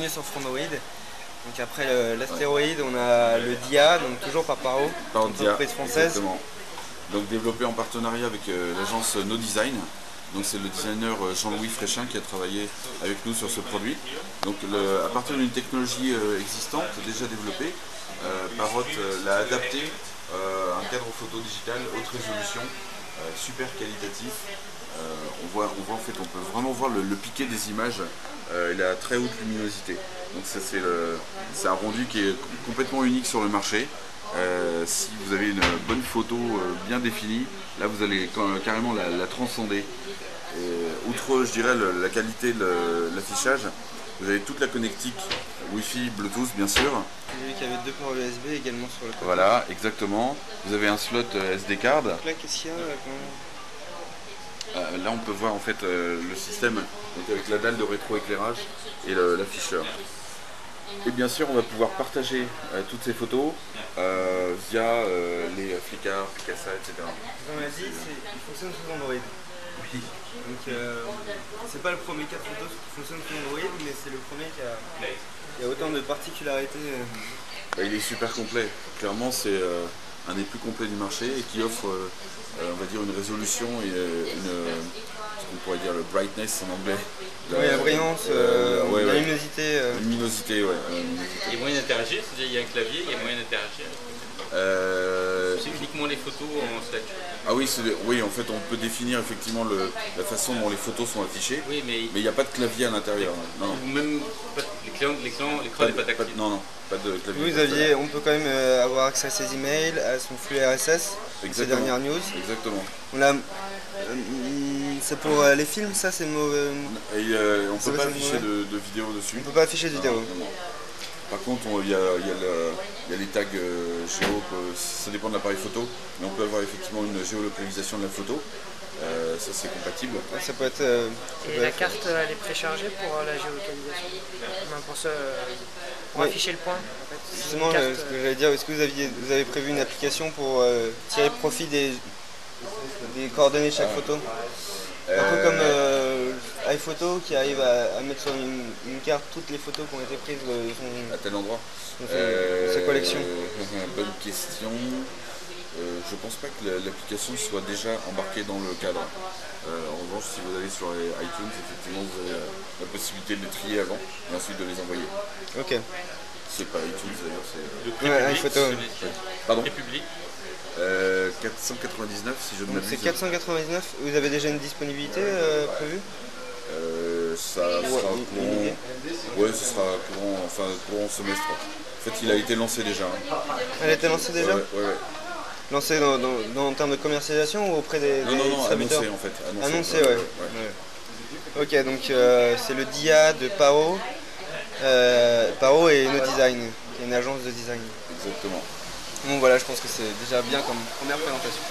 bienvenue sur Frandroid. Donc après l'astéroïde, on a le Dia, donc toujours par Paro, entreprise française. Exactement. Donc développé en partenariat avec l'agence No Design. Donc c'est le designer Jean-Louis Fréchin qui a travaillé avec nous sur ce produit. Donc à partir d'une technologie existante, déjà développée, Parrot l'a adapté un cadre photo digital haute résolution, super qualitatif. On peut vraiment voir le piqué des images et la très haute luminosité. Donc ça c'est un rendu qui est complètement unique sur le marché. Si vous avez une bonne photo bien définie, là vous allez carrément la transcender. Outre, je dirais, la qualité de l'affichage, vous avez toute la connectique Wi-Fi, Bluetooth bien sûr. J'ai vu qu'il y avait deux ports USB également sur le côté. Voilà, exactement. Vous avez un slot SD card. Donc là, qu'est-ce qu'il y a là on peut voir en fait le système donc avec la dalle de rétroéclairage et l'afficheur. Et bien sûr on va pouvoir partager toutes ces photos via les Flickr, Picasa, etc. On m'a dit il fonctionne sous Android. Oui. Donc c'est pas le premier cas de photo qui fonctionne sous Android, mais c'est le premier qui a autant de particularités. Il est super complet. Clairement c'est un des plus complets du marché et qui offre on va dire une résolution et ce qu'on pourrait dire le brightness en anglais. Oui, la brillance, la luminosité. Luminosité, ouais. Il y a moyen d'interagir, c'est-à-dire il y a un clavier, il y a moyen d'interagir. C'est uniquement les photos en slash. Ah oui, oui, en fait on peut définir effectivement la façon dont les photos sont affichées, oui, mais il n'y a pas de clavier à l'intérieur. Non. Même l'écran n'est pas tactile. Non, pas de clavier. Oui, on peut quand même avoir accès à ses emails, à son flux RSS, ses dernières news. Exactement. C'est pour les films, ça c'est mauvais. On ne peut pas afficher de vidéo dessus. On peut pas afficher de vidéo. Non. Par contre, il y a les tags géo, ça dépend de l'appareil photo, mais on peut avoir effectivement une géolocalisation de la photo. Ça c'est compatible. Ça peut être. Et la carte elle est préchargée pour la géolocalisation. Pour afficher le point. En fait. Justement, ce que j'allais dire, est-ce que vous avez prévu une application pour tirer profit des coordonnées de chaque photo? Un peu comme iPhoto qui arrive à mettre sur une carte toutes les photos qui ont été prises à tel endroit. Sa collection. Bonne question. Je pense pas que l'application soit déjà embarquée dans le cadre. En revanche, si vous allez sur iTunes, effectivement, vous avez la possibilité de les trier avant et ensuite de les envoyer. Ok. C'est pas iTunes d'ailleurs, c'est. Ouais, iPhoto. Pardon. Et public. 499 si je ne m'abuse. C'est 499. Vous avez déjà une disponibilité prévue? Ça sera courant. Ouais, ce sera courant semestre. En fait, il a été lancé déjà. Elle a été lancée déjà? Ouais. Lancée en termes de commercialisation ou auprès des distributeurs? Annoncé en fait. Annoncé, ouais. Ok, donc c'est le Dia de Paro. Paro et No Design, qui est une agence de design. Exactement. Bon voilà, je pense que c'est déjà bien comme première présentation.